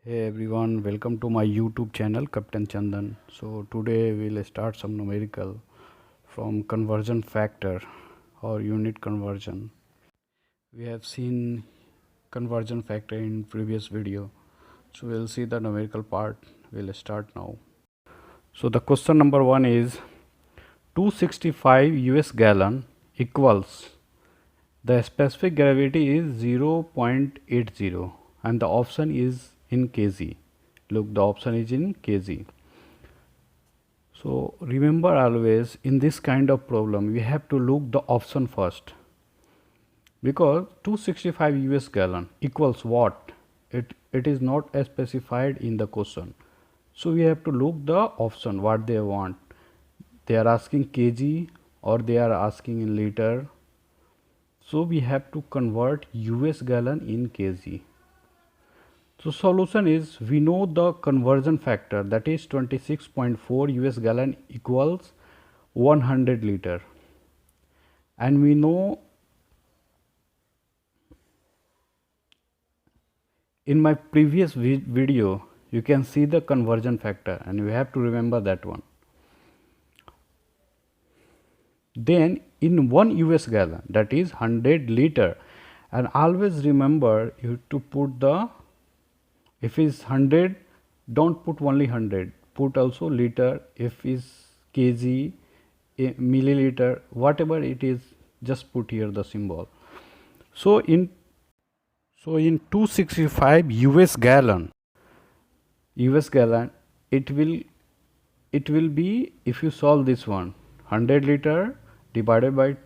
Hey everyone, welcome to my YouTube channel Captain Chandan. So today we'll start some numerical from conversion factor or unit conversion. We have seen conversion factor in previous video. So we'll see the numerical part. We'll start now. So the question number 1 is 265 US gallon equals the specific gravity is 0.80 and the option is in kg. Look, the option is in kg. So remember, always in this kind of problem we have to look the option first, because 265 US gallon equals what, it is not specified in the question. So we have to look the option what they want. They are asking kg or they are asking in liter. So we have to convert US gallon in kg. So solution is, we know the conversion factor, that is 26.4 US gallon equals 100 liter, and we know in my previous video you can see the conversion factor and you have to remember that one. Then in 1 US gallon, that is 100 liter, and always remember you have to put the, if is 100 don't put only 100, put also liter. If is kg, milliliter, whatever it is, just put here the symbol. So in 265 US gallon it will be, if you solve this one, 100 liter divided by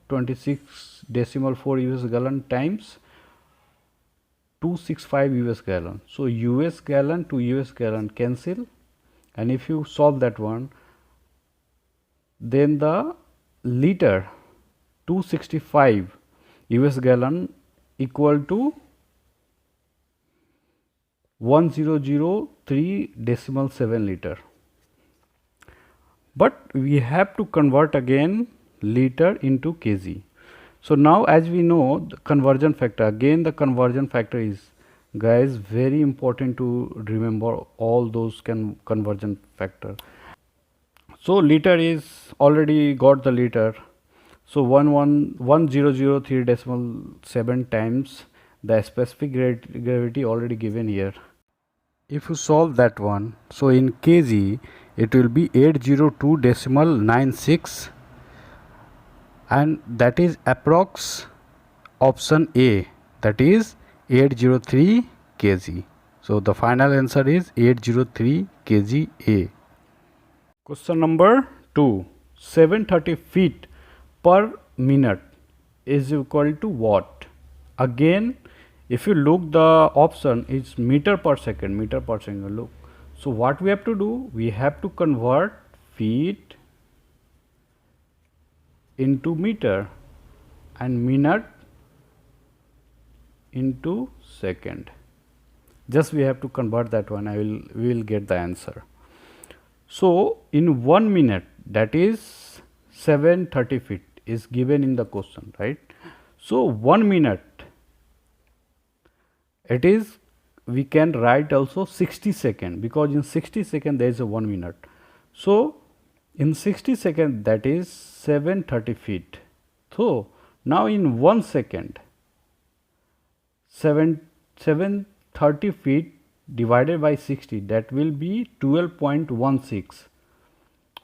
26.4 US gallon times 265 US gallon. So US gallon to US gallon cancel, and if you solve that one, then the liter 265 US gallon equal to 1003.7 liter. But we have to convert again liter into kg. So now as we know the conversion factor, again the conversion factor is, guys, very important to remember all those conversion factor. So liter is already got the liter. So 1003.7 times the specific gravity already given here. If you solve that one, so in kg it will be 802.96, and that is approx option A, that is 803 kg. So the final answer is 803 kg A. Question number 2, 730 feet per minute is equal to what? Again, if you look, the option is meter per second, look. So what we have to do, we have to convert feet into meter and minute into second. Just we have to convert that one. We will get the answer. So in 1 minute, that is 730 feet is given in the question, right? So 1 minute, it is, we can write also 60 second, because in 60 second there is a 1 minute. So in 60 second, that is 730 feet. So now in 1 second, 730 feet divided by 60, that will be 12.16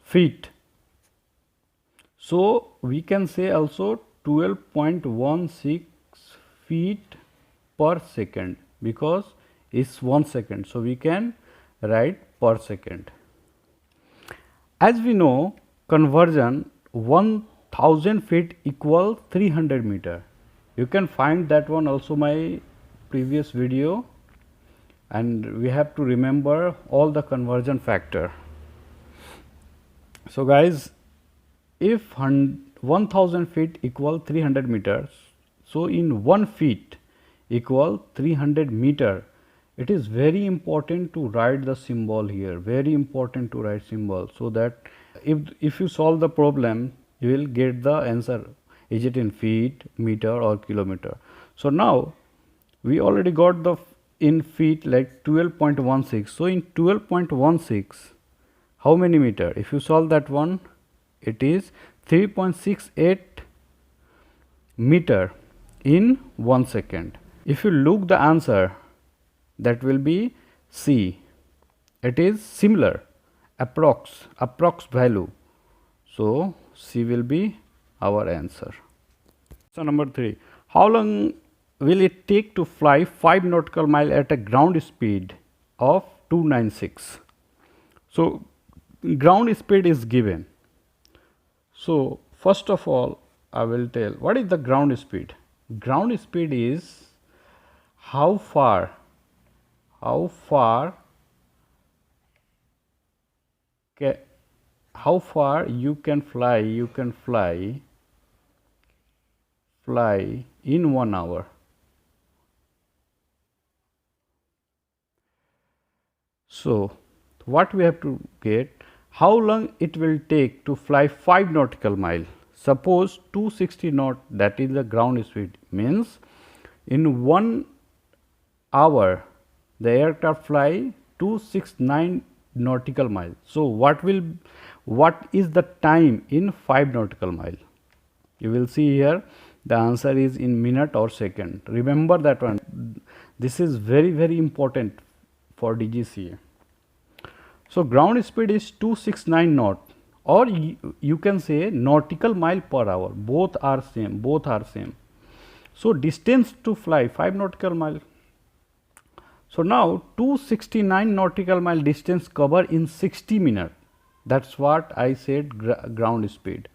feet. So we can say also 12.16 feet per second, because it's 1 second. So we can write per second. As we know, conversion 1000 feet equal 300 meter. You can find that one also my previous video, and we have to remember all the conversion factor. So guys, if 1000 feet equal 300 meters, so in 1 feet equal 300 meter, it is very important to write the symbol here, very important to write symbol, so that if you solve the problem you will get the answer, is it in feet, meter or kilometer. So now we already got the in feet like 12.16. So in 12.16, how many meter? If you solve that one, it is 3.68 meter in 1 second. If you look the answer, that will be C. It is similar, approx value. So C will be our answer. So number 3, how long will it take to fly 5 nautical mile at a ground speed of 296? So ground speed is given. So first of all, I will tell what is the ground speed. Ground speed is how far you can fly in 1 hour. So what we have to get, how long it will take to fly 5 nautical mile. Suppose 260 knot, that is the ground speed, means in 1 hour the aircraft fly 269 nautical mile. So what is the time in 5 nautical mile? You will see here the answer is in minute or second. Remember that one. This is very important for DGCA. So ground speed is 269 knot, or you can say nautical mile per hour. Both are same. So distance to fly 5 nautical mile. So now 269 nautical mile distance cover in 60 minutes. That's what I said ground speed.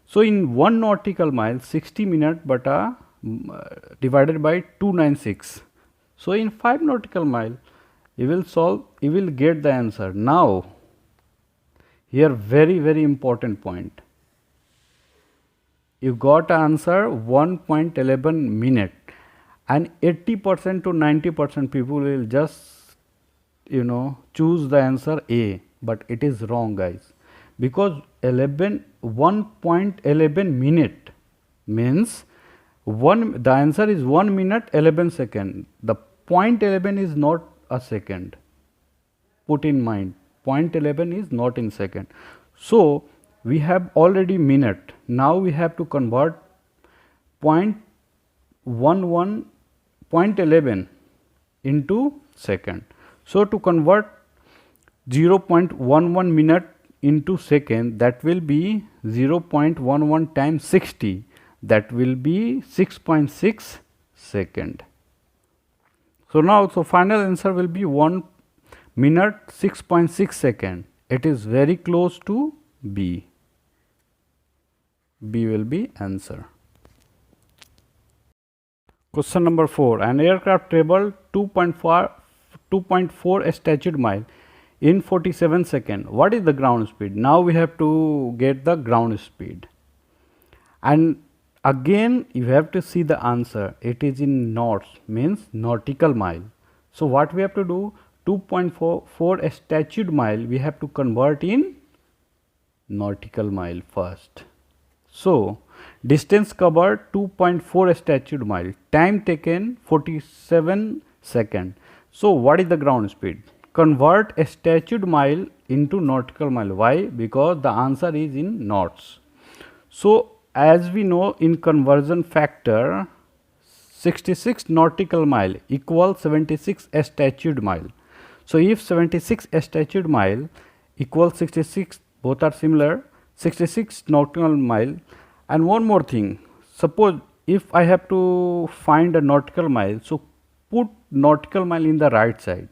So in 1 nautical mile 60 minutes divided by 296. So in 5 nautical mile you will get the answer. Now here very important point. You got answer 1.11 minute, and 80% to 90% people will just choose the answer A, but it is wrong, guys, because 1.11 minute means the answer is 1 minute 11 second. The 0.11 is not a second. Put in mind, 0.11 is not in second. So we have already minute. Now we have to convert 0.11 into second. So to convert 0.11 minute into second, that will be 0.11 times 60, that will be 6.6 second. So now final answer will be 1 minute 6.6 second. It is very close to B. B will be answer. Question number 4. An aircraft traveled 2.4 statute mile in 47 seconds. What is the ground speed? Now we have to get the ground speed. And again you have to see the answer. It is in knots, means nautical mile. So what we have to do? 2.4 statute mile we have to convert in nautical mile first. So distance covered 2.4 statute mile, time taken 47 seconds. So what is the ground speed? Convert a statute mile into nautical mile. Why? Because the answer is in knots. So as we know, in conversion factor, 66 nautical mile equals 76 statute mile. So if 76 statute mile equals 66, both are similar, 66 nautical mile. And one more thing, suppose if I have to find a nautical mile, so put nautical mile in the right side,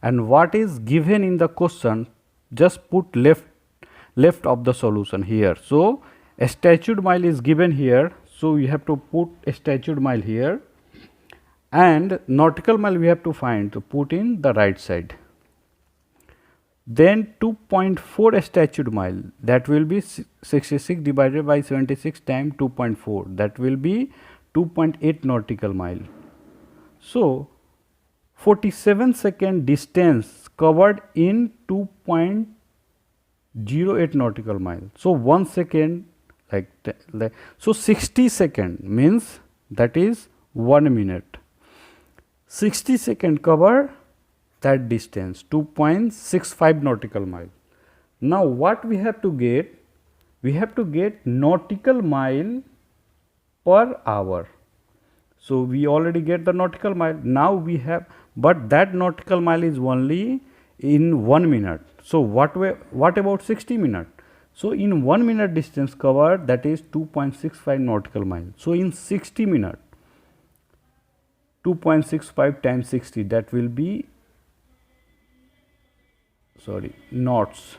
and what is given in the question, just put left of the solution here. So a statute mile is given here, so we have to put a statute mile here, and nautical mile we have to find, to put in the right side. Then 2.4 statute mile, that will be 66 divided by 76 times 2.4, that will be 2.8 nautical mile. So 47 second distance covered in 2.08 nautical mile. So 1 second so 60 second means that is 1 minute. 60 second cover that distance 2.65 nautical mile. Now what we have to get? We have to get nautical mile per hour. So we already get the nautical mile. Now we have, but that nautical mile is only in 1 minute. So what about 60 minutes? So in 1 minute distance covered, that is 2.65 nautical mile. So in 60 minutes, 2.65 times 60, that will be, sorry, knots.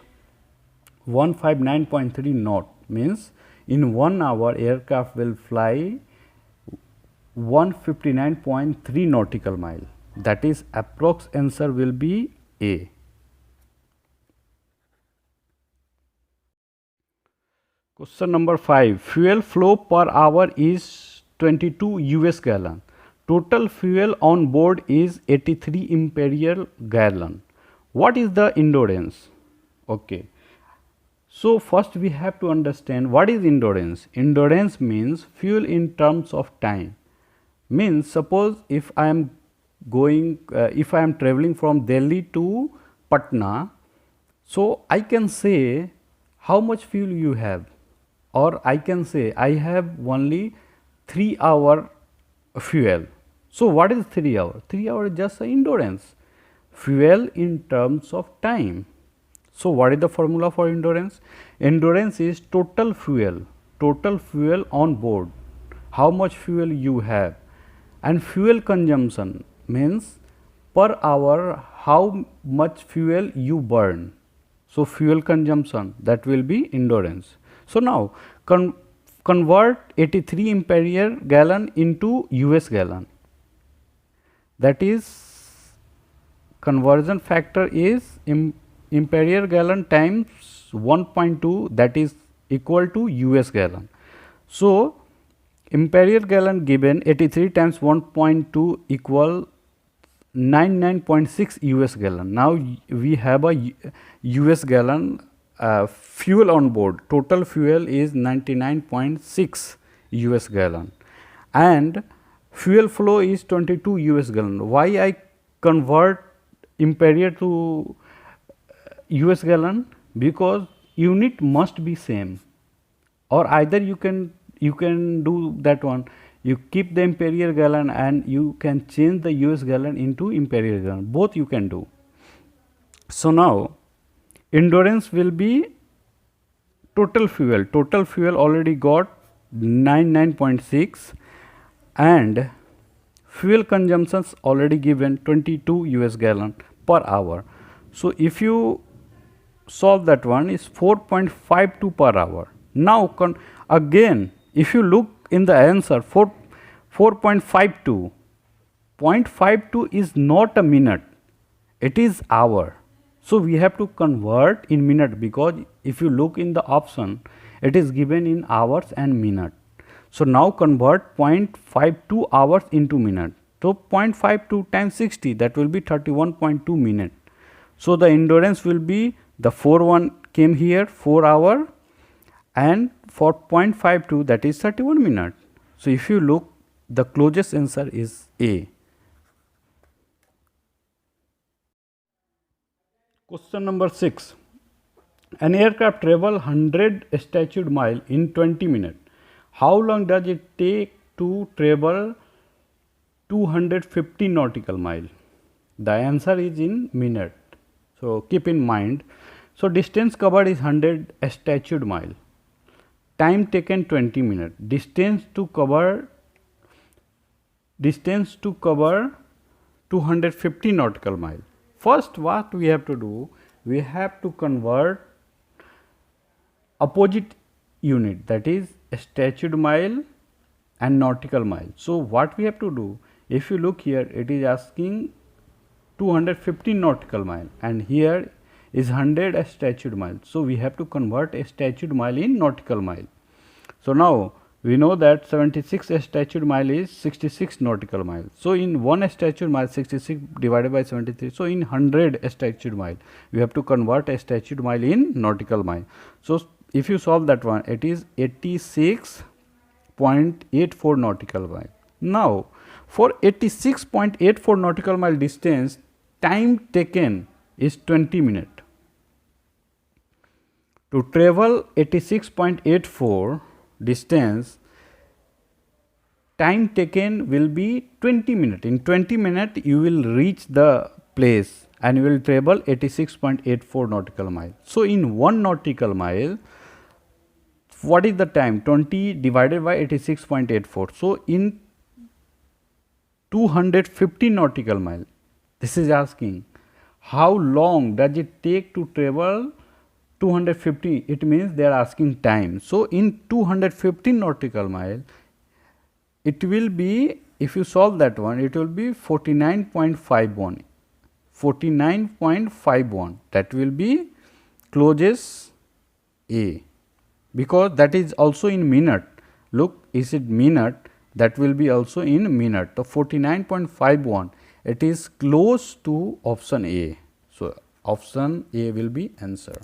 159.3 knot means in 1 hour aircraft will fly 159.3 nautical mile. That is, approx answer will be A. Question number 5. Fuel flow per hour is 22 US gallon. Total fuel on board is 83 imperial gallon. What is the endurance? Okay. So first we have to understand what is endurance. Endurance means fuel in terms of time. Means suppose if I am going, if I am traveling from Delhi to Patna, so I can say how much fuel you have, or I can say I have only 3 hour fuel. So what is 3 hour? 3 hour is just endurance. Fuel in terms of time. So what is the formula for endurance? Endurance is total fuel on board, how much fuel you have, and fuel consumption means per hour how much fuel you burn. So fuel consumption, that will be endurance. So now convert 83 imperial gallon into US gallon. That is, conversion factor is imperial gallon times 1.2, that is equal to US gallon. So imperial gallon given 83 times 1.2 equal 99.6 US gallon. Now we have a US gallon fuel on board. Total fuel is 99.6 US gallon and fuel flow is 22 US gallon. Why I convert imperial to US gallon? Because unit must be same, or either you can do that one, you keep the imperial gallon and you can change the US gallon into imperial gallon, both you can do. So now endurance will be total fuel already got 99.6 and fuel consumptions already given 22 US gallon per hour. So if you solve that one, is 4.52 per hour. Now again if you look in the answer, 4.52, 0.52 is not a minute, it is hour. So we have to convert in minute, because if you look in the option, it is given in hours and minute. So now convert 0.52 hours into minute. So 0.52 times 60, that will be 31.2 minute. So the endurance will be, the 4 came here, 4 hour, and for 0.52, that is 31 minute. So if you look, the closest answer is A. Question number 6. An aircraft travel 100 statute mile in 20 minutes. How long does it take to travel 250 nautical mile? The answer is in minute. So keep in mind. So distance covered is 100 statute mile. Time taken 20 minutes. Distance to cover 250 nautical mile. First, what we have to do? We have to convert opposite unit, that is statute mile and nautical mile. So what we have to do? If you look here, it is asking 250 nautical mile and here is 100 statute mile. So we have to convert a statute mile in nautical mile. So now we know that 76 statute mile is 66 nautical mile. So in 1 statute mile, 66 divided by 73. So in 100 statute mile, we have to convert a statute mile in nautical mile. So if you solve that one, it is 86.84 nautical mile. Now For 86.84 nautical mile distance, time taken is 20 minutes. To travel 86.84 distance, time taken will be 20 minutes. In 20 minutes, you will reach the place and you will travel 86.84 nautical mile. So, in 1 nautical mile, what is the time? 20 divided by 86.84. So, in 250 nautical mile, this is asking how long does it take to travel 250, it means they are asking time. So, in 250 nautical mile, it will be, if you solve that one, it will be 49.51, 49.51, that will be closest A, because that is also in minute. Look, is it minute? That will be also in minute. So, 49.51, it is close to option A. So, option A will be answer.